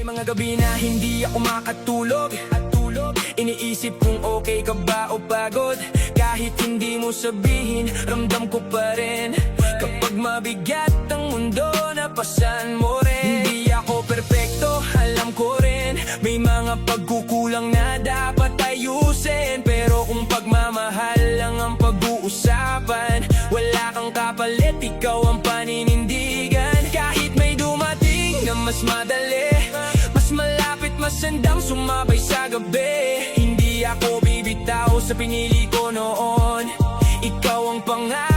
mga gabi na hindi ako makatulog. Iniisip kung okay ka ba o pagod. Kahit hindi mo sabihin, ramdam ko pa rin. Kapag mabigat ang mundo, napasan mo rin. Hindi ako perpekto, alam ko rin. May mga pagkukulang na dapat ayusin. Pero kung pagmamahal lang ang pag-uusapan, wala kang kapalit, ikaw ang paninindigan. Kahit may dumating na mas madali, mas malapit, mas handang sumabay sa gabi. Hindi ako bibitaw sa pinili ko noon. Ikaw ang pangarap